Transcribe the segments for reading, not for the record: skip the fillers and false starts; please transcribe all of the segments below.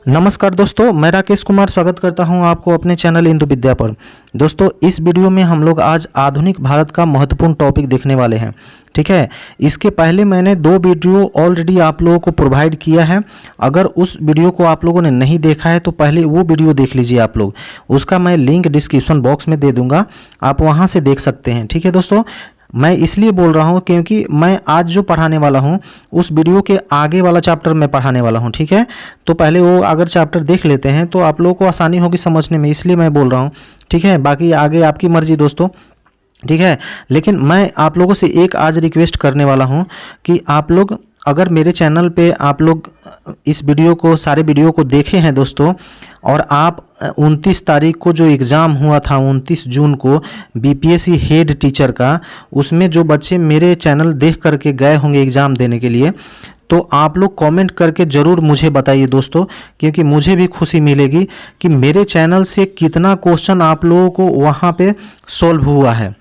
नमस्कार दोस्तों, मैं राकेश कुमार स्वागत करता हूं आपको अपने चैनल इंदु विद्या पर। दोस्तों, इस वीडियो में हम लोग आज आधुनिक भारत का महत्वपूर्ण टॉपिक देखने वाले हैं। ठीक है, इसके पहले मैंने 2 वीडियो ऑलरेडी आप लोगों को प्रोवाइड किया है। अगर उस वीडियो को आप लोगों ने नहीं देखा है तो पहले वो वीडियो देख लीजिए आप लोग। उसका मैं लिंक डिस्क्रिप्शन बॉक्स में दे दूंगा, आप वहाँ से देख सकते हैं। ठीक है दोस्तों, मैं इसलिए बोल रहा हूँ क्योंकि मैं आज जो पढ़ाने वाला हूँ उस वीडियो के आगे वाला चैप्टर मैं पढ़ाने वाला हूँ। ठीक है, तो पहले वो अगर चैप्टर देख लेते हैं तो आप लोगों को आसानी होगी समझने में, इसलिए मैं बोल रहा हूँ। ठीक है, बाकी आगे आपकी मर्जी दोस्तों। ठीक है, लेकिन मैं आप लोगों से एक आज रिक्वेस्ट करने वाला हूँ कि आप लोग अगर मेरे चैनल पे आप लोग इस वीडियो को सारे वीडियो को देखे हैं दोस्तों, और आप 29 तारीख को जो एग्ज़ाम हुआ था 29 जून को बीपीएससी हेड टीचर का, उसमें जो बच्चे मेरे चैनल देख करके गए होंगे एग्ज़ाम देने के लिए, तो आप लोग कमेंट करके ज़रूर मुझे बताइए दोस्तों, क्योंकि मुझे भी खुशी मिलेगी कि मेरे चैनल से कितना क्वेश्चन आप लोगों को वहाँ पे सॉल्व हुआ है।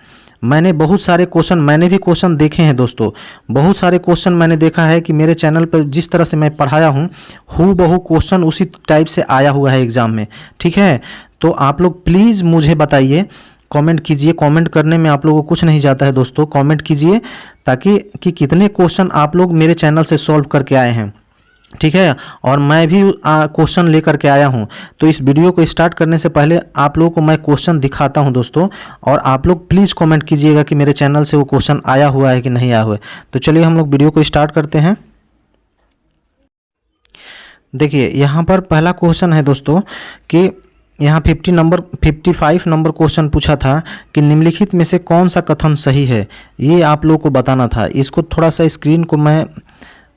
मैंने बहुत सारे क्वेश्चन मैंने भी क्वेश्चन देखे हैं दोस्तों, बहुत सारे क्वेश्चन मैंने देखा है कि मेरे चैनल पर जिस तरह से मैं पढ़ाया हूँ हूबहू क्वेश्चन उसी टाइप से आया हुआ है एग्ज़ाम में। ठीक है, तो आप लोग प्लीज़ मुझे बताइए, कमेंट कीजिए। कमेंट करने में आप लोगों को कुछ नहीं जाता है दोस्तों, कमेंट कीजिए ताकि कितने क्वेश्चन आप लोग मेरे चैनल से सॉल्व करके आए हैं। ठीक है, और मैं भी क्वेश्चन लेकर के आया हूं। तो इस वीडियो को स्टार्ट करने से पहले आप लोगों को मैं क्वेश्चन दिखाता हूं दोस्तों, और आप लोग प्लीज़ कमेंट कीजिएगा कि मेरे चैनल से वो क्वेश्चन आया हुआ है कि नहीं आया हुआ है। तो चलिए हम लोग वीडियो को स्टार्ट करते हैं। देखिए यहाँ पर पहला क्वेश्चन है दोस्तों कि यहाँ 55 नंबर क्वेश्चन पूछा था कि निम्नलिखित में से कौन सा कथन सही है, ये आप लोगों को बताना था। इसको थोड़ा सा स्क्रीन को मैं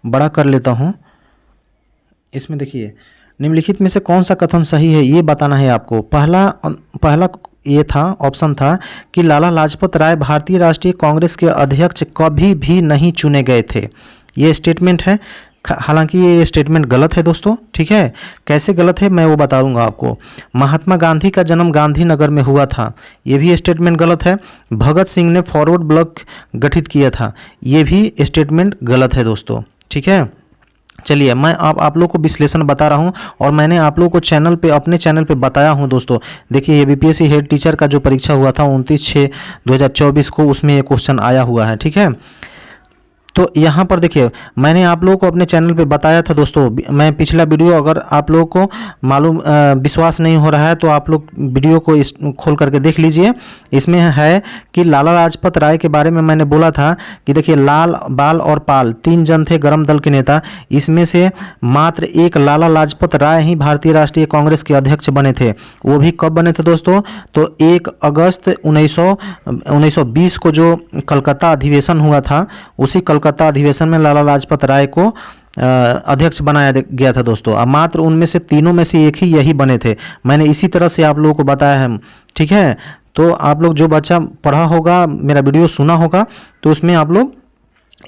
बड़ा कर लेता हूँ। इसमें देखिए निम्नलिखित में से कौन सा कथन सही है ये बताना है आपको। पहला ये था, ऑप्शन था कि लाला लाजपत राय भारतीय राष्ट्रीय कांग्रेस के अध्यक्ष कभी भी नहीं चुने गए थे। ये स्टेटमेंट है, हालांकि ये स्टेटमेंट गलत है दोस्तों। ठीक है, कैसे गलत है मैं वो बताऊंगा आपको। महात्मा गांधी का जन्म गांधीनगर में हुआ था, ये भी स्टेटमेंट गलत है। भगत सिंह ने फॉरवर्ड ब्लॉक गठित किया था, ये भी स्टेटमेंट गलत है दोस्तों। ठीक है, चलिए मैं आप लोग को विश्लेषण बता रहा हूं, और मैंने आप लोगों को चैनल पे अपने चैनल पे बताया हूं दोस्तों। देखिए ये बीपीएससी हेड टीचर का जो परीक्षा हुआ था 29/6/2024 को, उसमें ये क्वेश्चन आया हुआ है। ठीक है, तो यहाँ पर देखिए मैंने आप लोगों को अपने चैनल पे बताया था दोस्तों। मैं पिछला वीडियो, अगर आप लोगों को मालूम विश्वास नहीं हो रहा है तो आप लोग वीडियो को खोल करके देख लीजिए। इसमें है कि लाला लाजपत राय के बारे में मैंने बोला था कि देखिए लाल, बाल और पाल 3 जन थे गरम दल के नेता, इसमें से मात्र एक लाला लाजपत राय ही भारतीय राष्ट्रीय कांग्रेस के अध्यक्ष बने थे। वो भी कब बने थे दोस्तों? तो 1 अगस्त 1920 को जो कलकत्ता अधिवेशन हुआ था, उसी कलकत्ता अधिवेशन में लाला लाजपत राय को अध्यक्ष बनाया गया था दोस्तों। अब मात्र उनमें से तीनों में से एक ही यही बने थे। मैंने इसी तरह से आप लोगों को बताया है। ठीक है, तो आप लोग जो बच्चा पढ़ा होगा, मेरा वीडियो सुना होगा, तो उसमें आप लोग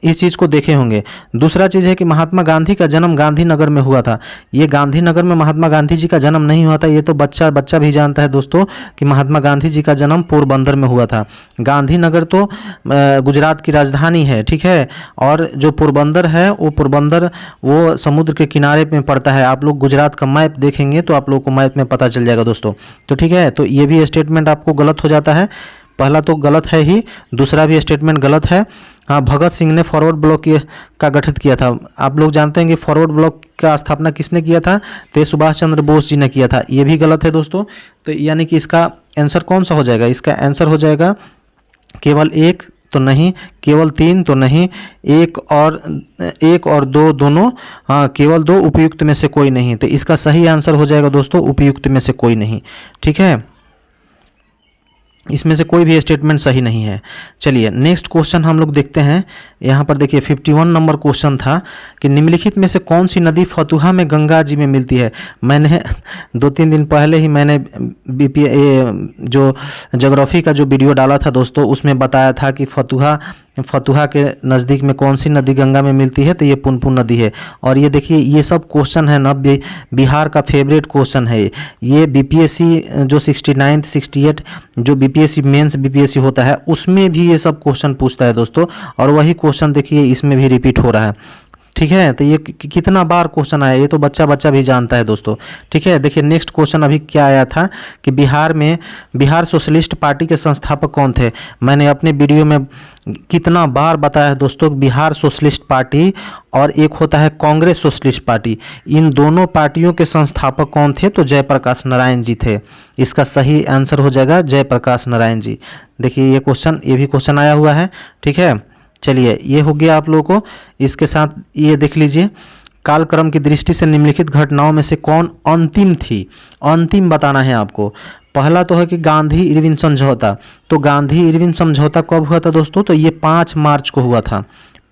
इस चीज़ को देखे होंगे। दूसरा चीज़ है कि महात्मा गांधी का जन्म गांधीनगर में हुआ था। ये गांधीनगर में महात्मा गांधी जी का जन्म नहीं हुआ था, ये तो बच्चा भी जानता है दोस्तों कि महात्मा गांधी जी का जन्म पोरबंदर में हुआ था। गांधीनगर तो गुजरात की राजधानी है। ठीक है, और जो पोरबंदर है वो समुद्र के किनारे में पड़ता है। आप लोग गुजरात का मैप देखेंगे तो आप लोग को मैप में पता चल जाएगा दोस्तों। तो ठीक है, तो ये भी स्टेटमेंट आपको गलत हो जाता है। पहला तो गलत है ही, दूसरा भी स्टेटमेंट गलत है। हाँ, भगत सिंह ने फॉरवर्ड ब्लॉक का गठित किया था। आप लोग जानते हैं कि फॉरवर्ड ब्लॉक का स्थापना किसने किया था? तो सुभाष चंद्र बोस जी ने किया था। ये भी गलत है दोस्तों। तो यानी कि इसका आंसर कौन सा हो जाएगा? इसका आंसर हो जाएगा केवल 1 तो नहीं, केवल 3 तो नहीं, 1 और 2 दोनों, हाँ केवल 2, उपयुक्त में से कोई नहीं। तो इसका सही आंसर हो जाएगा दोस्तों उपयुक्त में से कोई नहीं। ठीक है, इसमें से कोई भी स्टेटमेंट सही नहीं है। चलिए नेक्स्ट क्वेश्चन हम लोग देखते हैं। यहाँ पर देखिए 51 नंबर क्वेश्चन था कि निम्नलिखित में से कौन सी नदी फतुहा में गंगा जी में मिलती है। मैंने 2-3 दिन पहले ही मैंने जो ज्योग्राफी का जो वीडियो डाला था दोस्तों, उसमें बताया था कि फतुहा के नज़दीक में कौन सी नदी गंगा में मिलती है, तो ये पुनपुन नदी है। और ये देखिए ये सब क्वेश्चन है ना, बिहार का फेवरेट क्वेश्चन है ये। बीपीएससी जो 69, 68 जो बीपीएससी मेंस बीपीएससी होता है, उसमें भी ये सब क्वेश्चन पूछता है दोस्तों। और वही क्वेश्चन देखिए इसमें भी रिपीट हो रहा है। ठीक है, तो ये कितना बार क्वेश्चन आया, ये तो बच्चा बच्चा भी जानता है दोस्तों। ठीक है, देखिए नेक्स्ट क्वेश्चन अभी क्या आया था कि बिहार सोशलिस्ट पार्टी के संस्थापक कौन थे। मैंने अपने वीडियो में कितना बार बताया है दोस्तों, बिहार सोशलिस्ट पार्टी और एक होता है कांग्रेस सोशलिस्ट पार्टी, इन दोनों पार्टियों के संस्थापक कौन थे, तो जयप्रकाश नारायण जी थे। इसका सही आंसर हो जाएगा जयप्रकाश नारायण जी। देखिए ये भी क्वेश्चन आया हुआ है। ठीक है, चलिए ये हो गया आप लोगों को। इसके साथ ये देख लीजिए, कालक्रम की दृष्टि से निम्नलिखित घटनाओं में से कौन अंतिम थी, अंतिम बताना है आपको। पहला तो है कि गांधी इरविन समझौता। तो गांधी इरविन समझौता कब हुआ था दोस्तों, तो ये 5 मार्च को हुआ था,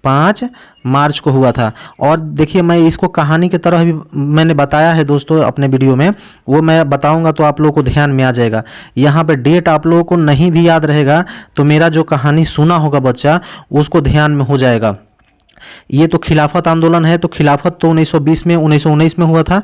5 मार्च को हुआ था। और देखिए मैं इसको कहानी की तरह भी मैंने बताया है दोस्तों अपने वीडियो में, वो मैं बताऊंगा तो आप लोगों को ध्यान में आ जाएगा। यहाँ पे डेट आप लोगों को नहीं भी याद रहेगा तो मेरा जो कहानी सुना होगा बच्चा उसको ध्यान में हो जाएगा। ये तो खिलाफत आंदोलन है, तो खिलाफत तो 1920 में 1919 में हुआ था,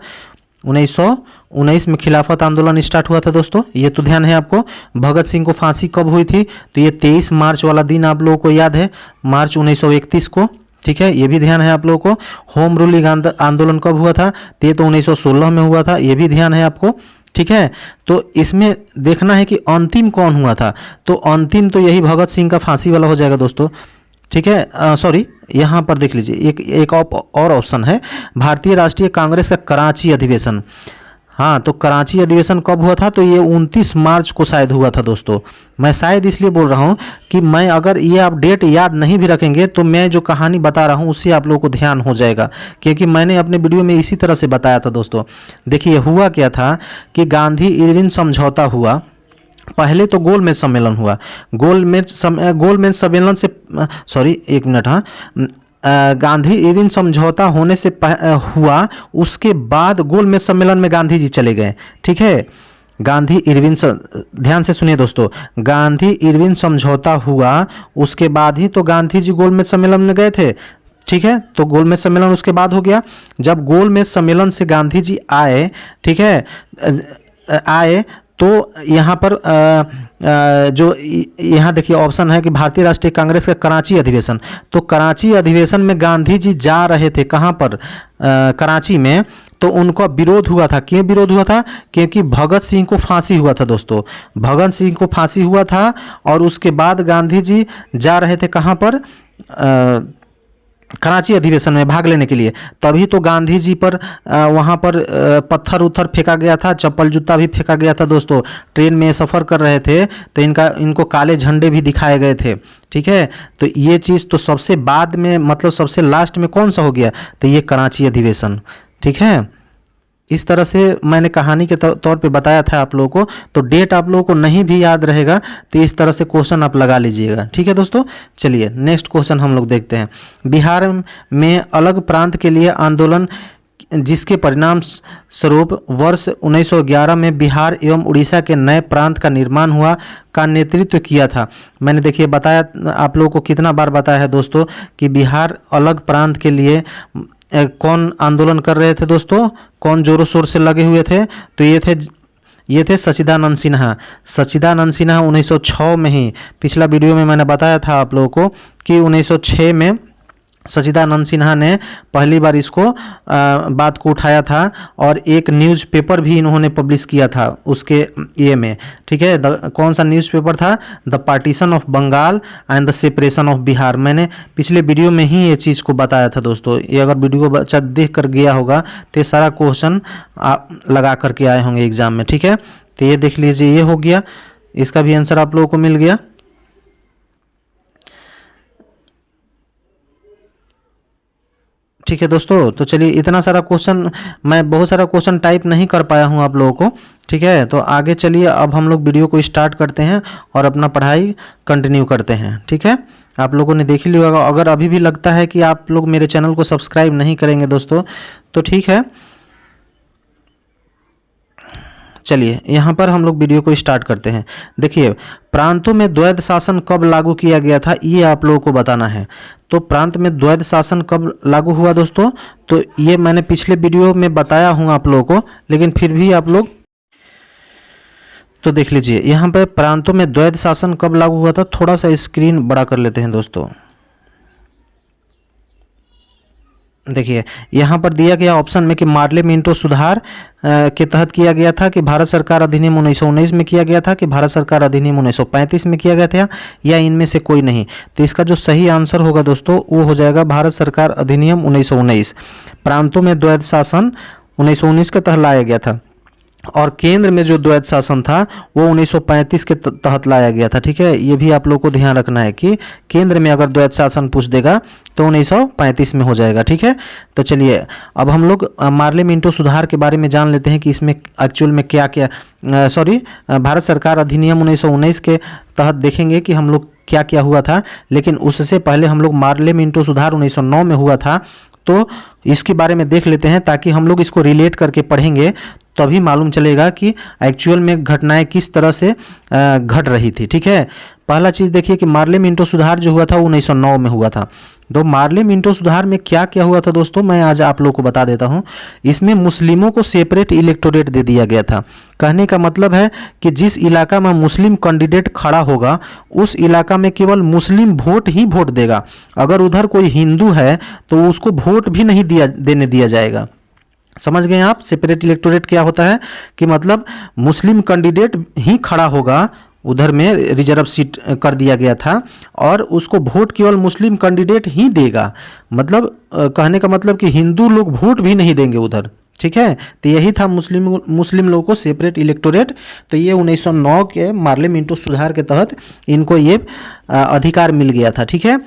1919 में खिलाफत आंदोलन स्टार्ट हुआ था दोस्तों, ये तो ध्यान है आपको। भगत सिंह को फांसी कब हुई थी, तो ये 23 मार्च वाला दिन आप लोगों को याद है, मार्च 1931 को। ठीक है, ये भी ध्यान है आप लोगों को। होम रूलिंग आंदोलन कब हुआ था, तो ये तो 1916 में हुआ था, ये भी ध्यान है आपको। ठीक है, तो इसमें देखना है कि अंतिम कौन हुआ था, तो अंतिम तो यही भगत सिंह का फांसी वाला हो जाएगा दोस्तों। ठीक है, सॉरी यहाँ पर देख लीजिए एक और ऑप्शन है, भारतीय राष्ट्रीय कांग्रेस का कराची अधिवेशन। हाँ, तो कराची अधिवेशन कब हुआ था, तो ये 29 मार्च को शायद हुआ था दोस्तों। मैं शायद इसलिए बोल रहा हूँ कि मैं अगर ये आप डेट याद नहीं भी रखेंगे तो मैं जो कहानी बता रहा हूँ उससे आप लोगों को ध्यान हो जाएगा, क्योंकि मैंने अपने वीडियो में इसी तरह से बताया था दोस्तों। देखिए हुआ क्या था कि गांधी इरविन समझौता हुआ, पहले तो गोलमेज सम्मेलन हुआ। गोलमेज सम्मेलन से सॉरी एक मिनट, हाँ, गांधी इरविन समझौता होने से हुआ, उसके बाद गोलमेज सम्मेलन में गांधी जी चले गए। ठीक है, गांधी इरविन ध्यान से सुनिए दोस्तों, गांधी इरविन समझौता हुआ उसके बाद ही तो गांधी जी गोलमेज सम्मेलन में गए थे। ठीक है, तो गोलमेज सम्मेलन उसके बाद हो गया। जब गोलमेज सम्मेलन से गांधी जी आए, ठीक है, आए तो यहाँ पर जो यहाँ देखिए ऑप्शन है कि भारतीय राष्ट्रीय कांग्रेस का कराची अधिवेशन। तो कराची अधिवेशन में गांधी जी जा रहे थे, कहाँ पर, कराची में। तो उनका विरोध हुआ था। क्यों विरोध हुआ था, क्योंकि भगत सिंह को फांसी हुआ था दोस्तों, भगत सिंह को फांसी हुआ था। और उसके बाद गांधी जी जा रहे थे कहाँ पर, कराची अधिवेशन में भाग लेने के लिए। तभी तो गांधी जी पर वहाँ पर पत्थर उत्थर फेंका गया था, चप्पल जूता भी फेंका गया था दोस्तों। ट्रेन में सफ़र कर रहे थे तो इनको काले झंडे भी दिखाए गए थे। ठीक है, तो ये चीज़ तो सबसे बाद में, मतलब सबसे लास्ट में कौन सा हो गया, तो ये कराची अधिवेशन। ठीक है, इस तरह से मैंने कहानी के तौर पे बताया था आप लोगों को। तो डेट आप लोगों को नहीं भी याद रहेगा तो इस तरह से क्वेश्चन आप लगा लीजिएगा। ठीक है दोस्तों, चलिए नेक्स्ट क्वेश्चन हम लोग देखते हैं। बिहार में अलग प्रांत के लिए आंदोलन जिसके परिणाम स्वरूप वर्ष 1911 में बिहार एवं उड़ीसा के नए प्रांत का निर्माण हुआ, का नेतृत्व किया था। मैंने देखिए बताया आप लोगों को, कितना बार बताया है दोस्तों कि बिहार अलग प्रांत के लिए कौन आंदोलन कर रहे थे दोस्तों, कौन जोरों शोर से लगे हुए थे, तो ये थे सच्चिदानंद सिन्हा। सच्चिदानंद सिन्हा 1906 में ही, पिछला वीडियो में मैंने बताया था आप लोगों को कि 1906 में सच्चिदानंद सिन्हा ने पहली बार इसको बात को उठाया था और एक न्यूज़पेपर भी इन्होंने पब्लिश किया था उसके ये में। ठीक है, कौन सा न्यूज़पेपर था, the partition of Bengal and the separation of Bihar. मैंने पिछले वीडियो में ही ये चीज़ को बताया था दोस्तों। ये अगर वीडियो बच्चा देख कर गया होगा तो ये सारा क्वेश्चन आप लगा करके आए होंगे एग्जाम में। ठीक है, तो ये देख लीजिए, ये हो गया, इसका भी आंसर आप लोगों को मिल गया। ठीक है दोस्तों, तो चलिए इतना सारा क्वेश्चन, मैं बहुत सारा क्वेश्चन टाइप नहीं कर पाया हूँ आप लोगों को। ठीक है, तो आगे चलिए अब हम लोग वीडियो को स्टार्ट करते हैं और अपना पढ़ाई कंटिन्यू करते हैं। ठीक है, आप लोगों ने देख लिया होगा। अगर अभी भी लगता है कि आप लोग मेरे चैनल को सब्सक्राइब नहीं करेंगे दोस्तों तो ठीक है, चलिए यहाँ पर हम लोग वीडियो को स्टार्ट करते हैं। देखिए, प्रांतों में द्वैध शासन कब लागू किया गया था, ये आप लोगों को बताना है। तो प्रांत में द्वैध शासन कब लागू हुआ दोस्तों, तो ये मैंने पिछले वीडियो में बताया हूँ आप लोगों को, लेकिन फिर भी आप लोग तो देख लीजिए। यहाँ पर प्रांतों में द्वैध शासन कब लागू हुआ था, थोड़ा सा स्क्रीन बड़ा कर लेते हैं दोस्तों। देखिए यहाँ पर दिया गया ऑप्शन में कि मार्ले मिंटो सुधार के तहत किया गया था, कि भारत सरकार अधिनियम 1919 में किया गया था, कि भारत सरकार अधिनियम 1935 में किया गया था, या इनमें से कोई नहीं। तो इसका जो सही आंसर होगा दोस्तों वो हो जाएगा भारत सरकार अधिनियम 1919। प्रांतों में द्वैध शासन 1919 के तहत लाया गया था, और केंद्र में जो द्वैध शासन था वो 1935 के तहत लाया गया था। ठीक है, ये भी आप लोगों को ध्यान रखना है कि केंद्र में अगर द्वैध शासन पूछ देगा तो 1935 में हो जाएगा। ठीक है, तो चलिए अब हम लोग मार्ले मिंटो सुधार के बारे में जान लेते हैं कि इसमें एक्चुअल में क्या क्या भारत सरकार अधिनियम 1919 के तहत देखेंगे कि हम लोग क्या क्या हुआ था। लेकिन उससे पहले हम लोग मार्ले मिंटो सुधार 1909 में हुआ था, तो इसके बारे में देख लेते हैं ताकि हम लोग इसको रिलेट करके पढ़ेंगे तभी मालूम चलेगा कि एक्चुअल में घटनाएं किस तरह से घट रही थी। ठीक है, पहला चीज़ देखिए कि मार्ले मिंटो सुधार जो हुआ था वो 1909 में हुआ था। तो मार्ले मिंटो सुधार में क्या क्या हुआ था दोस्तों, मैं आज आप लोगों को बता देता हूं। इसमें मुस्लिमों को सेपरेट इलेक्टोरेट दे दिया गया था। कहने का मतलब है कि जिस इलाका में मुस्लिम कैंडिडेट खड़ा होगा उस इलाका में केवल मुस्लिम वोट ही वोट देगा। अगर उधर कोई हिंदू है तो उसको वोट भी नहीं देने दिया जाएगा। समझ गए आप सेपरेट इलेक्टोरेट क्या होता है, कि मतलब मुस्लिम कैंडिडेट ही खड़ा होगा, उधर में रिजर्व सीट कर दिया गया था, और उसको वोट केवल मुस्लिम कैंडिडेट ही देगा। मतलब कहने का मतलब कि हिंदू लोग वोट भी नहीं देंगे उधर। ठीक है, तो यही था मुस्लिम लोगों को सेपरेट इलेक्टोरेट। तो ये 1909 के मार्ले मिंटो सुधार के तहत इनको ये अधिकार मिल गया था। ठीक है,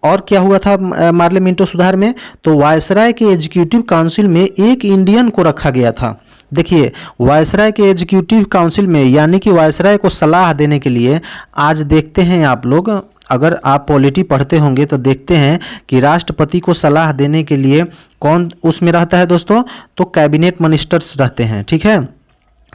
और क्या हुआ था मार्ले मिंटो सुधार में, तो वायसराय के एग्जीक्यूटिव काउंसिल में एक इंडियन को रखा गया था। देखिए वायसराय के एग्जीक्यूटिव काउंसिल में, यानी कि वायसराय को सलाह देने के लिए, आज देखते हैं आप लोग, अगर आप पॉलिटी पढ़ते होंगे तो देखते हैं कि राष्ट्रपति को सलाह देने के लिए कौन उसमें रहता है दोस्तों, तो कैबिनेट मिनिस्टर्स रहते हैं। ठीक है,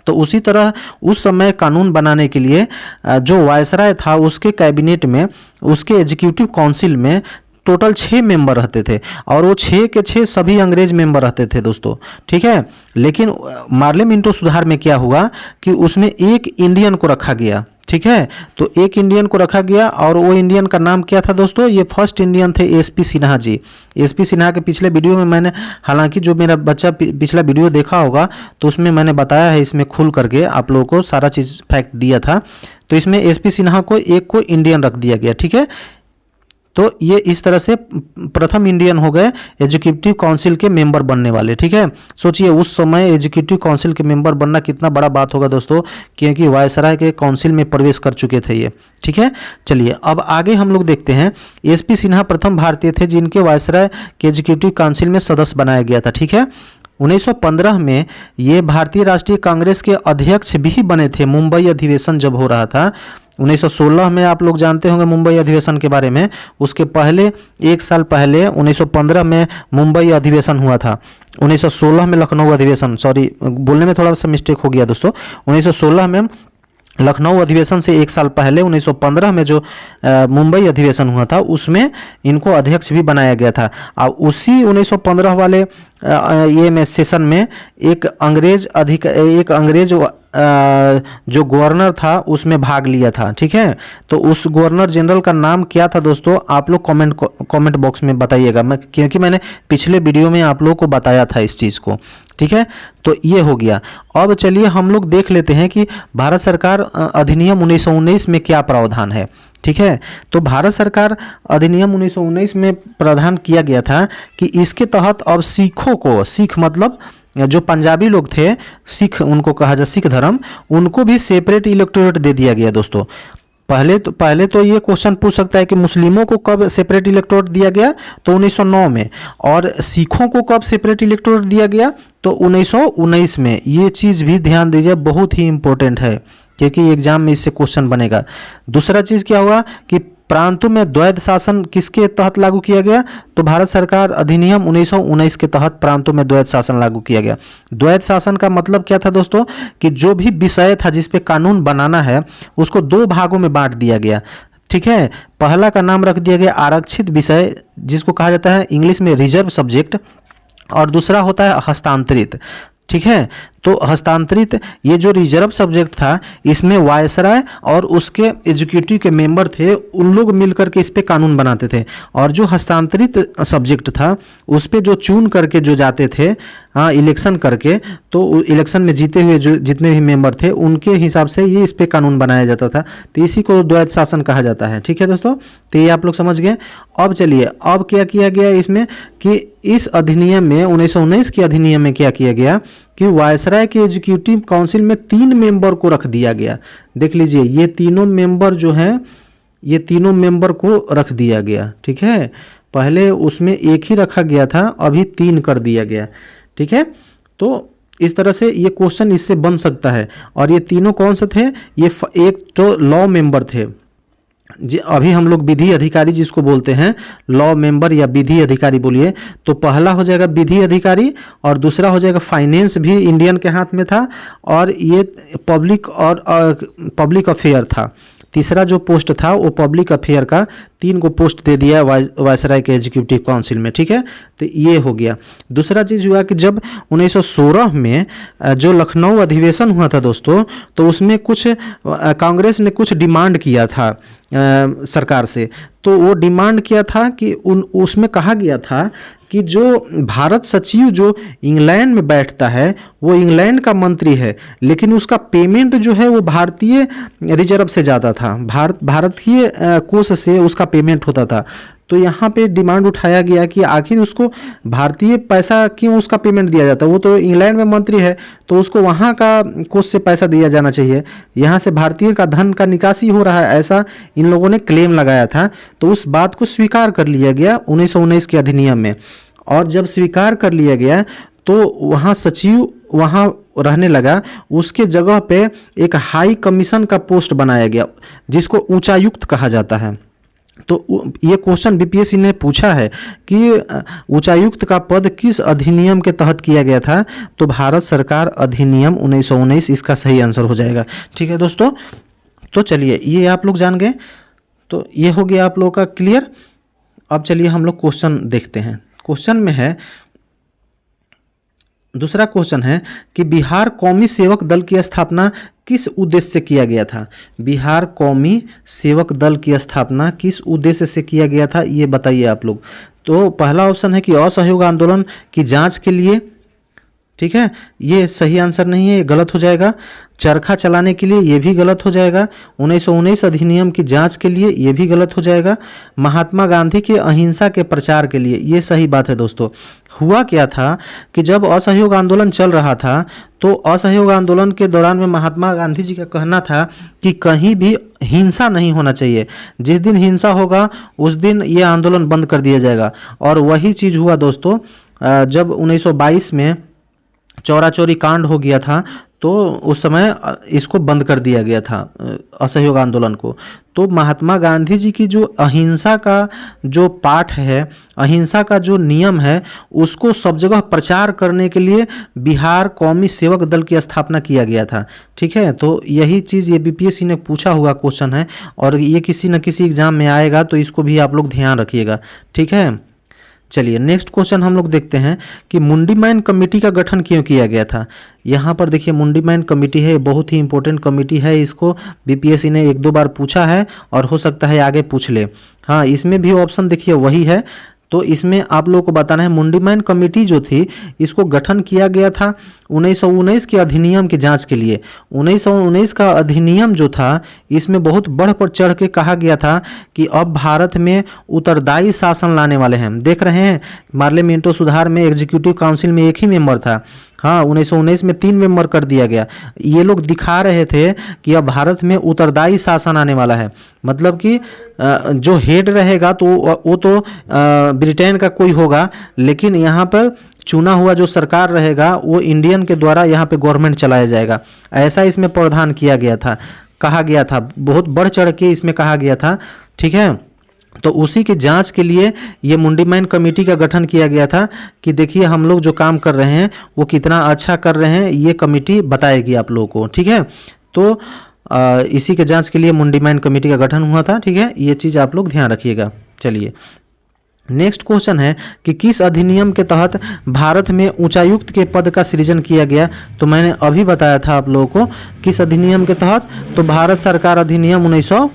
तो उसी तरह उस समय कानून बनाने के लिए जो वायसराय था उसके कैबिनेट में, उसके एग्जीक्यूटिव काउंसिल में टोटल 6 मेंबर रहते थे, और वो 6 के 6 सभी अंग्रेज मेंबर रहते थे दोस्तों। ठीक है, लेकिन मार्ले मिंटो सुधार में क्या हुआ कि उसमें एक इंडियन को रखा गया। ठीक है, तो एक इंडियन को रखा गया, और वो इंडियन का नाम क्या था दोस्तों, ये फर्स्ट इंडियन थे एसपी सिन्हा जी। एसपी सिन्हा के पिछले वीडियो में मैंने, हालांकि जो मेरा बच्चा पिछला वीडियो देखा होगा तो उसमें मैंने बताया है, इसमें खुल करके आप लोगों को सारा चीज़ फैक्ट दिया था। तो इसमें एसपी सिन्हा को एक को इंडियन रख दिया गया। ठीक है, तो ये इस तरह से प्रथम इंडियन हो गए एग्जीक्यूटिव काउंसिल के मेंबर बनने वाले। ठीक है, सोचिए उस समय एग्जीक्यूटिव काउंसिल के मेंबर बनना कितना बड़ा बात होगा दोस्तों, क्योंकि वायसराय के काउंसिल में प्रवेश कर चुके थे ये। ठीक है, चलिए अब आगे हम लोग देखते हैं। एसपी सिन्हा प्रथम भारतीय थे जिनके वायसराय के एग्जीक्यूटिव काउंसिल में सदस्य बनाया गया था। ठीक है, 1915 में ये भारतीय राष्ट्रीय कांग्रेस के अध्यक्ष भी बने थे, मुंबई अधिवेशन जब हो रहा था। 1916 में आप लोग जानते होंगे मुंबई अधिवेशन के बारे में। उसके पहले 1 साल पहले 1915 में मुंबई अधिवेशन हुआ था। 1916 में लखनऊ अधिवेशन, सॉरी बोलने में थोड़ा सा मिस्टेक हो गया दोस्तों। 1916 में लखनऊ अधिवेशन से 1 साल पहले 1915 में जो मुंबई अधिवेशन हुआ था उसमें इनको अध्यक्ष भी बनाया गया था। और उसी 1915 वाले ये में सेशन में एक अंग्रेज जो गवर्नर था उसमें भाग लिया था। ठीक है, तो उस गवर्नर जनरल का नाम क्या था दोस्तों, आप लोग कमेंट बॉक्स में बताइएगा, क्योंकि मैंने पिछले वीडियो में आप लोगों को बताया था इस चीज़ को। ठीक है, तो ये हो गया। अब चलिए हम लोग देख लेते हैं कि भारत सरकार अधिनियम 1919 में क्या प्रावधान है। ठीक है, तो भारत सरकार अधिनियम 1919 में प्रावधान किया गया था कि इसके तहत अब सिखों को, सिख मतलब जो पंजाबी लोग थे, सिख उनको कहा जाए, सिख धर्म, उनको भी सेपरेट इलेक्टोरेट दे दिया गया दोस्तों। पहले तो ये क्वेश्चन पूछ सकता है कि मुस्लिमों को कब सेपरेट इलेक्टोरेट दिया गया, तो 1909 में, और सिखों को कब सेपरेट इलेक्टोरेट दिया गया, तो 1919 में। ये चीज़ भी ध्यान दीजिए, बहुत ही इंपॉर्टेंट है क्योंकि एग्जाम में इससे क्वेश्चन बनेगा। दूसरा चीज़ क्या हुआ कि प्रांतों में द्वैध शासन किसके तहत लागू किया गया, तो भारत सरकार अधिनियम 1919 के तहत प्रांतों में द्वैध शासन लागू किया गया। द्वैध शासन का मतलब क्या था दोस्तों, कि जो भी विषय था जिस पे कानून बनाना है उसको 2 भागों में बांट दिया गया। ठीक है, पहला का नाम रख दिया गया आरक्षित विषय, जिसको कहा जाता है इंग्लिश में रिजर्व सब्जेक्ट, और दूसरा होता है हस्तांतरित। ठीक है। तो हस्तांतरित ये जो रिजर्व सब्जेक्ट था, इसमें वायसराय और उसके एग्जीक्यूटिव के मेंबर थे, उन लोग मिलकर के इस पे कानून बनाते थे। और जो हस्तांतरित सब्जेक्ट था, उस पे जो चुन करके जो जाते थे, हाँ, इलेक्शन करके, तो इलेक्शन में जीते हुए जो जितने भी मेंबर थे, उनके हिसाब से ये इस पे कानून बनाया जाता था। तो इसी को द्वैध शासन कहा जाता है। ठीक है दोस्तों, तो ये आप लोग समझ गए। अब चलिए, अब क्या किया गया इसमें कि इस अधिनियम में 1919 के अधिनियम में क्या किया गया कि वायसराय के एग्जीक्यूटिव काउंसिल में 3 मेंबर को रख दिया गया। देख लीजिए, ये तीनों मेंबर जो हैं, ये तीनों मेंबर को रख दिया गया। ठीक है, पहले उसमें एक ही रखा गया था, अभी 3 कर दिया गया। ठीक है, तो इस तरह से ये क्वेश्चन इससे बन सकता है। और ये तीनों कौन से थे? ये एक तो लॉ मेंबर थे, जी अभी हम लोग विधि अधिकारी जिसको बोलते हैं, लॉ मेंबर या विधि अधिकारी बोलिए, तो पहला हो जाएगा विधि अधिकारी और दूसरा हो जाएगा फाइनेंस, भी इंडियन के हाथ में था, और ये पब्लिक अफेयर था। तीसरा जो पोस्ट था वो पब्लिक अफेयर का, 3 को पोस्ट दे दिया वायसराय के एग्जीक्यूटिव काउंसिल में। ठीक है, तो ये हो गया। दूसरा चीज़ हुआ कि जब 1916 में जो लखनऊ अधिवेशन हुआ था दोस्तों, तो उसमें कुछ कांग्रेस ने कुछ डिमांड किया था सरकार से। तो वो डिमांड किया था कि उसमें कहा गया था कि जो भारत सचिव जो इंग्लैंड में बैठता है, वो इंग्लैंड का मंत्री है, लेकिन उसका पेमेंट जो है वो भारतीय रिजर्व से जाता था, भारतीय कोष से उसका पेमेंट होता था। तो यहाँ पे डिमांड उठाया गया कि आखिर उसको भारतीय पैसा क्यों उसका पेमेंट दिया जाता है, वो तो इंग्लैंड में मंत्री है, तो उसको वहाँ का कोष से पैसा दिया जाना चाहिए, यहाँ से भारतीय का धन का निकासी हो रहा है, ऐसा इन लोगों ने क्लेम लगाया था। तो उस बात को स्वीकार कर लिया गया 1919 के अधिनियम में। और जब स्वीकार कर लिया गया तो वहाँ सचिव वहाँ रहने लगा, उसके जगह पे एक हाई कमीशन का पोस्ट बनाया गया जिसको उच्चायुक्त कहा जाता है। तो ये क्वेश्चन बीपीएससी ने पूछा है कि उच्चायुक्त का पद किस अधिनियम के तहत किया गया था, तो भारत सरकार अधिनियम 1919 इसका सही आंसर हो जाएगा। ठीक है दोस्तों, तो चलिए ये आप लोग जान गए, तो ये हो गया आप लोगों का क्लियर। अब चलिए हम लोग क्वेश्चन देखते हैं। क्वेश्चन में है, दूसरा क्वेश्चन है कि बिहार कौमी सेवक दल की स्थापना किस उद्देश्य से किया गया था? बिहार कौमी सेवक दल की स्थापना किस उद्देश्य से किया गया था, ये बताइए आप लोग। तो पहला ऑप्शन है कि असहयोग आंदोलन की जांच के लिए। ठीक है, ये सही आंसर नहीं है, ये गलत हो जाएगा। चरखा चलाने के लिए, ये भी गलत हो जाएगा। 1919 अधिनियम की जांच के लिए, ये भी गलत हो जाएगा। महात्मा गांधी के अहिंसा के प्रचार के लिए, ये सही बात है दोस्तों। हुआ क्या था कि जब असहयोग आंदोलन चल रहा था, तो असहयोग आंदोलन के दौरान में महात्मा गांधी जी का कहना था कि कहीं भी हिंसा नहीं होना चाहिए, जिस दिन हिंसा होगा उस दिन ये आंदोलन बंद कर दिया जाएगा। और वही चीज़ हुआ दोस्तों, जब 1922 में चौरा चौरी कांड हो गया था, तो उस समय इसको बंद कर दिया गया था असहयोग आंदोलन को। तो महात्मा गांधी जी की जो अहिंसा का जो पाठ है, अहिंसा का जो नियम है, उसको सब जगह प्रचार करने के लिए बिहार कौमी सेवक दल की स्थापना किया गया था। ठीक है, तो यही चीज़ ये बीपीएससी ने पूछा हुआ क्वेश्चन है, और ये किसी न किसी एग्जाम में आएगा, तो इसको भी आप लोग ध्यान रखिएगा। ठीक है, चलिए नेक्स्ट क्वेश्चन हम लोग देखते हैं कि मुंडी मैन कमेटी का गठन क्यों किया गया था। यहाँ पर देखिए मुंडी मैन कमेटी है, बहुत ही इंपॉर्टेंट कमेटी है, इसको बीपीएससी ने 1-2 बार पूछा है और हो सकता है आगे पूछ ले। हाँ, इसमें भी ऑप्शन देखिए वही है, तो इसमें आप लोगों को बताना है मुंडी मैन कमेटी जो थी, इसको गठन किया गया था 1919 के अधिनियम की जांच के लिए। 1919 का अधिनियम जो था, इसमें बहुत बढ़ पर चढ़ के कहा गया था कि अब भारत में उत्तरदायी शासन लाने वाले हैं। देख रहे हैं, पार्लियामेंटो सुधार में एग्जीक्यूटिव काउंसिल में एक ही मेंबर था, हाँ 1919 में 3 मेंबर कर दिया गया। ये लोग दिखा रहे थे कि अब भारत में उत्तरदायी शासन आने वाला है, मतलब कि जो हेड रहेगा तो वो तो ब्रिटेन का कोई होगा, लेकिन यहाँ पर चुना हुआ जो सरकार रहेगा वो इंडियन के द्वारा यहाँ पे गवर्नमेंट चलाया जाएगा, ऐसा इसमें प्रावधान किया गया था, कहा गया था, बहुत बढ़ चढ़ के इसमें कहा गया था। ठीक है, तो उसी की जांच के लिए ये मुंडी मैन कमेटी का गठन किया गया था कि देखिए हम लोग जो काम कर रहे हैं वो कितना अच्छा कर रहे हैं, ये कमेटी बताएगी आप लोगों को। ठीक है, तो इसी के जांच के लिए मुंडी मैन कमेटी का गठन हुआ था। ठीक है, ये चीज़ आप लोग ध्यान रखिएगा। चलिए नेक्स्ट क्वेश्चन है कि किस अधिनियम के तहत भारत में उच्चायुक्त के पद का सृजन किया गया। तो मैंने अभी बताया था आप लोगों को किस अधिनियम के तहत, तो भारत सरकार अधिनियम 1900,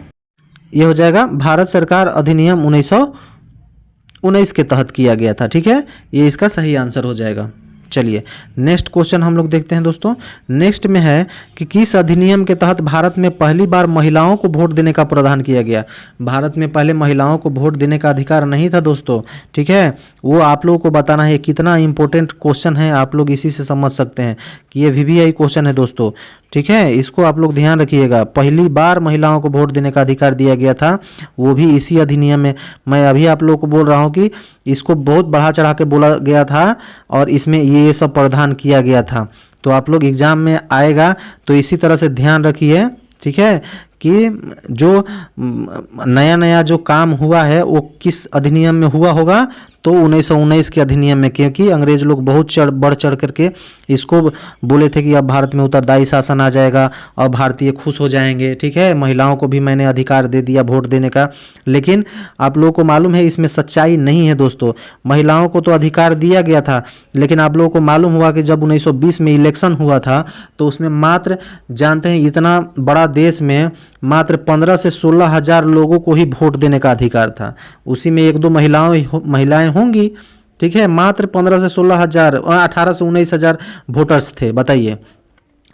ये हो जाएगा भारत सरकार अधिनियम 1919 के तहत किया गया था। ठीक है, ये इसका सही आंसर हो जाएगा। चलिए नेक्स्ट क्वेश्चन हम लोग देखते हैं दोस्तों। नेक्स्ट में है कि किस अधिनियम के तहत भारत में पहली बार महिलाओं को वोट देने का प्रावधान किया गया। भारत में पहले महिलाओं को वोट देने का अधिकार नहीं था दोस्तों। ठीक है, वो आप लोगों को बताना है। कितना इंपॉर्टेंट क्वेश्चन है, आप लोग इसी से समझ सकते हैं कि ये VVI क्वेश्चन है दोस्तों। ठीक है, इसको आप लोग ध्यान रखिएगा। पहली बार महिलाओं को वोट देने का अधिकार दिया गया था, वो भी इसी अधिनियम में। मैं अभी आप लोगों को बोल रहा हूँ कि इसको बहुत बढ़ा चढ़ा के बोला गया था और इसमें ये सब प्रावधान किया गया था। तो आप लोग एग्जाम में आएगा तो इसी तरह से ध्यान रखिए। ठीक है, कि जो नया नया जो काम हुआ है वो किस अधिनियम में हुआ होगा, तो 1919 के अधिनियम में, क्योंकि अंग्रेज लोग बहुत बढ़ चढ़ करके इसको बोले थे कि अब भारत में उत्तरदायी शासन आ जाएगा और भारतीय खुश हो जाएंगे। ठीक है, महिलाओं को भी मैंने अधिकार दे दिया वोट देने का। लेकिन आप लोगों को मालूम है इसमें सच्चाई नहीं है दोस्तों। महिलाओं को तो अधिकार दिया गया था, लेकिन आप लोगों को मालूम हुआ कि जब 1920 में इलेक्शन हुआ था तो उसमें मात्र, जानते हैं इतना बड़ा देश में मात्र 15 से 16 हज़ार लोगों को ही वोट देने का अधिकार था। उसी में एक दो महिलाएं होंगी। ठीक है, मात्र 15 से 16 हज़ार, 18 से 19 हज़ार वोटर्स थे, बताइए।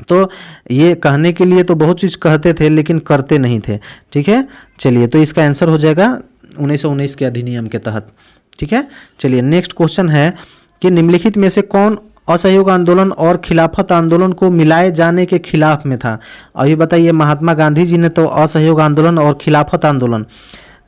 तो ये कहने के लिए तो बहुत चीज़ कहते थे लेकिन करते नहीं थे। ठीक है, चलिए तो इसका आंसर हो जाएगा 1919 के अधिनियम के तहत। ठीक है, चलिए नेक्स्ट क्वेश्चन है कि निम्नलिखित में से कौन असहयोग आंदोलन और खिलाफत आंदोलन को मिलाए जाने के खिलाफ में था। अभी बताइए, महात्मा गांधी जी ने तो असहयोग आंदोलन और खिलाफत आंदोलन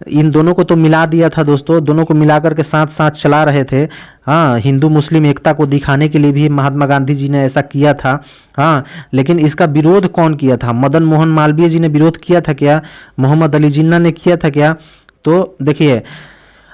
इन दोनों को तो मिला दिया था दोस्तों। दोनों को मिला करके साथ साथ चला रहे थे। हाँ, हिंदू मुस्लिम एकता को दिखाने के लिए भी महात्मा गांधी जी ने ऐसा किया था। हाँ, लेकिन इसका विरोध कौन किया था? मदन मोहन मालवीय जी ने विरोध किया था क्या? मोहम्मद अली जिन्ना ने किया था क्या? तो देखिए,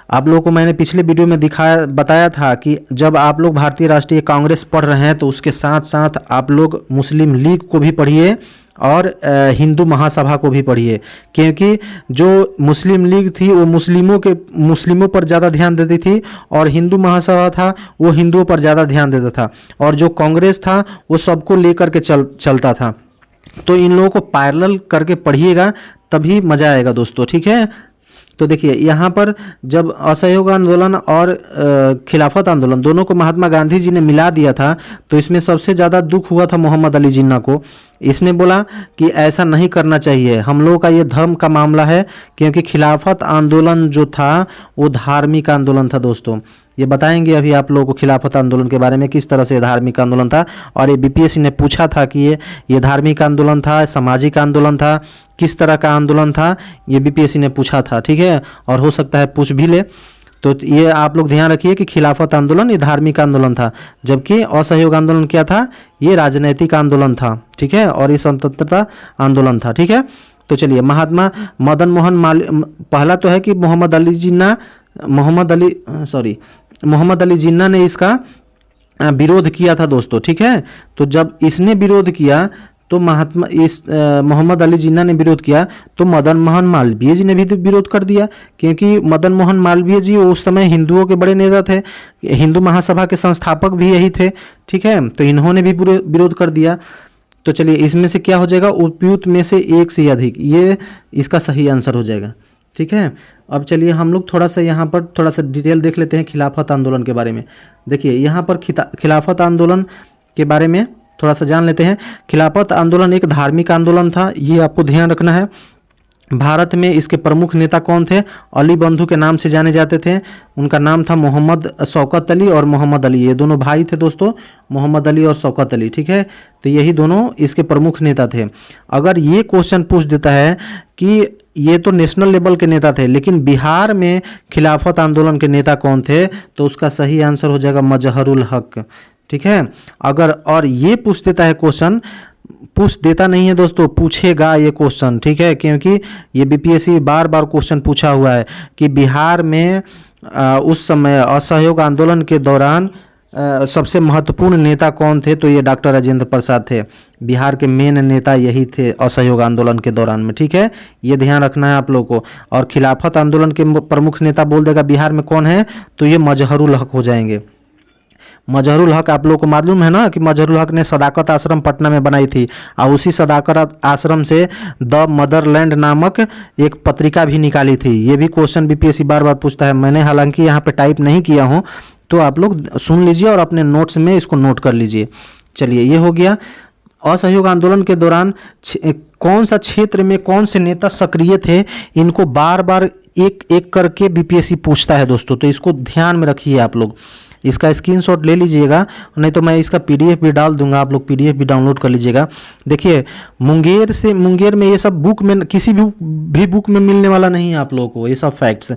आप लोगों को मैंने पिछले वीडियो में बताया था कि जब आप लोग भारतीय राष्ट्रीय कांग्रेस पढ़ रहे हैं तो उसके साथ साथ आप लोग मुस्लिम लीग को भी पढ़िए और हिंदू महासभा को भी पढ़िए, क्योंकि जो मुस्लिम लीग थी वो मुस्लिमों पर ज़्यादा ध्यान देती थी और हिंदू महासभा था वो हिंदुओं पर ज़्यादा ध्यान देता था, और जो कांग्रेस था वो सबको लेकर के चलता था। तो इन लोगों को पैरेलल करके पढ़िएगा, तभी मज़ा आएगा दोस्तों। ठीक है, तो देखिए यहाँ पर जब असहयोग आंदोलन और खिलाफत आंदोलन दोनों को महात्मा गांधी जी ने मिला दिया था, तो इसमें सबसे ज़्यादा दुख हुआ था मोहम्मद अली जिन्ना को। इसने बोला कि ऐसा नहीं करना चाहिए, हम लोगों का ये धर्म का मामला है, क्योंकि खिलाफत आंदोलन जो था वो धार्मिक आंदोलन था दोस्तों। ये बताएंगे अभी आप लोगों को खिलाफत आंदोलन के बारे में, किस तरह से धार्मिक आंदोलन था। और ये BPSC ने पूछा था कि ये धार्मिक आंदोलन था, सामाजिक आंदोलन था, किस तरह का आंदोलन था, ये BPSC ने पूछा था। ठीक है, और हो सकता है पूछ भी ले। तो ये आप लोग ध्यान रखिए कि खिलाफत आंदोलन ये धार्मिक आंदोलन था, जबकि असहयोग आंदोलन क्या था? ये राजनैतिक आंदोलन था। ठीक है, और ये स्वतंत्रता आंदोलन था। ठीक है, तो चलिए महात्मा मदन मोहन पहला तो है कि मोहम्मद अली जिन्ना ने इसका विरोध किया था दोस्तों। ठीक है, तो जब इसने विरोध किया तो मोहम्मद अली जिन्ना ने विरोध किया तो मदन मोहन मालवीय जी ने भी विरोध कर दिया, क्योंकि मदन मोहन मालवीय जी उस समय हिंदुओं के बड़े नेता थे, हिंदू महासभा के संस्थापक भी यही थे। ठीक है, तो इन्होंने भी विरोध कर दिया। तो चलिए इसमें से क्या हो जाएगा? उपयुक्त में से एक से अधिक, ये इसका सही आंसर हो जाएगा। ठीक है, अब चलिए हम लोग थोड़ा सा यहाँ पर थोड़ा सा डिटेल देख लेते हैं खिलाफत आंदोलन के बारे में। देखिए यहाँ पर खिलाफत आंदोलन के बारे में थोड़ा सा जान लेते हैं। खिलाफत आंदोलन एक धार्मिक आंदोलन था, ये आपको ध्यान रखना है। भारत में इसके प्रमुख नेता कौन थे? अली बंधु के नाम से जाने जाते थे। उनका नाम था मोहम्मद शौकत अली और मोहम्मद अली, ये दोनों भाई थे दोस्तों, मोहम्मद अली और शौकत अली। ठीक है, तो यही दोनों इसके प्रमुख नेता थे। अगर ये क्वेश्चन पूछ देता है कि ये तो नेशनल लेवल के नेता थे, लेकिन बिहार में खिलाफत आंदोलन के नेता कौन थे, तो उसका सही आंसर हो जाएगा मजहरुल हक। ठीक है, अगर और ये पूछ देता है क्वेश्चन, पूछ देता नहीं है दोस्तों, पूछेगा ये क्वेश्चन। ठीक है, क्योंकि ये BPSC बार बार क्वेश्चन पूछा हुआ है कि बिहार में उस समय असहयोग आंदोलन के दौरान सबसे महत्वपूर्ण नेता कौन थे, तो ये डॉक्टर राजेंद्र प्रसाद थे। बिहार के मेन नेता यही थे असहयोग आंदोलन के दौरान में, ठीक है, ये ध्यान रखना है आप लोगों को। और खिलाफत आंदोलन के प्रमुख नेता बोल देगा बिहार में कौन है, तो ये मजहरुल हक हो जाएंगे। मजहरुल हक आप लोगों को मालूम है ना कि मजहरुल हक ने सदाकत आश्रम पटना में बनाई थी, और उसी सदाकत आश्रम से द मदरलैंड नामक एक पत्रिका भी निकाली थी। ये भी क्वेश्चन बीपीएससी बार बार पूछता है। मैंने हालांकि यहाँ पे टाइप नहीं किया हूँ, तो आप लोग सुन लीजिए और अपने नोट्स में इसको नोट कर लीजिए। चलिए, ये हो गया। असहयोग आंदोलन के दौरान कौन सा क्षेत्र में कौन से नेता सक्रिय थे, इनको बार बार एक एक करके बीपीएससी पूछता है दोस्तों, तो इसको ध्यान में रखिए आप लोग। इसका स्क्रीनशॉट ले लीजिएगा, नहीं तो मैं इसका पीडीएफ भी डाल दूंगा, आप लोग पीडीएफ भी डाउनलोड कर लीजिएगा। देखिए, मुंगेर में ये सब बुक में, किसी भी बुक में मिलने वाला नहीं है आप लोगों को ये सब फैक्ट्स।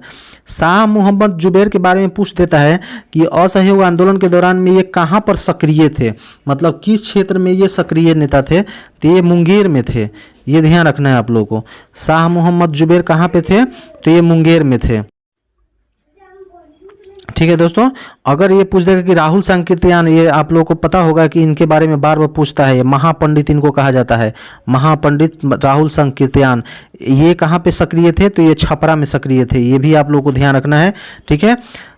शाह मोहम्मद जुबैर के बारे में पूछ देता है कि असहयोग आंदोलन के दौरान में ये कहाँ पर सक्रिय थे, मतलब किस क्षेत्र में ये सक्रिय नेता थे, तो ये मुंगेर में थे। ये ध्यान रखना है आप लोगों को। शाह मोहम्मद जुबैर कहाँ पे थे, तो ये मुंगेर में थे, ठीक है दोस्तों। अगर ये पूछ देगा कि राहुल सांकृत्यायन, ये आप लोगों को पता होगा कि इनके बारे में बार बार पूछता है, महापंडित इनको कहा जाता है, महापंडित राहुल सांकृत्यायन, ये कहाँ पे सक्रिय थे, तो ये छपरा में सक्रिय थे। ये भी आप लोगों को ध्यान रखना है, ठीक है।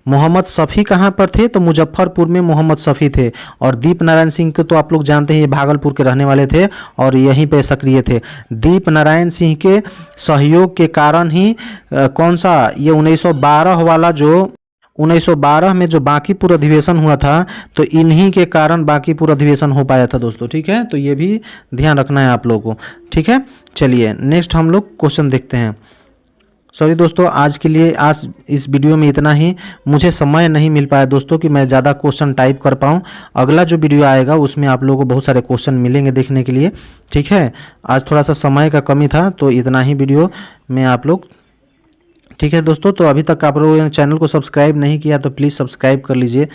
मोहम्मद शफी कहाँ पर थे, तो मुजफ्फरपुर में मोहम्मद शफी थे। और दीप नारायण सिंह को तो आप लोग जानते हैं, ये भागलपुर के रहने वाले थे और यहीं पे सक्रिय थे। दीप नारायण सिंह के सहयोग के कारण ही कौन सा, ये 1912 वाला जो 1912 में जो बांकीपुर अधिवेशन हुआ था, तो इन्हीं के कारण बांकीपुर अधिवेशन हो पाया था दोस्तों, ठीक है। तो ये भी ध्यान रखना है आप लोगों को, ठीक है। चलिए, नेक्स्ट हम लोग क्वेश्चन देखते हैं। सॉरी दोस्तों, आज के लिए आज इस वीडियो में इतना ही। मुझे समय नहीं मिल पाया दोस्तों कि मैं ज़्यादा क्वेश्चन टाइप कर पाऊँ। अगला जो वीडियो आएगा उसमें आप लोगों को बहुत सारे क्वेश्चन मिलेंगे देखने के लिए, ठीक है। आज थोड़ा सा समय का कमी था, तो इतना ही वीडियो में आप लोग, ठीक है दोस्तों। तो अभी तक आप लोगों ने चैनल को सब्सक्राइब नहीं किया तो प्लीज़ सब्सक्राइब कर लीजिए।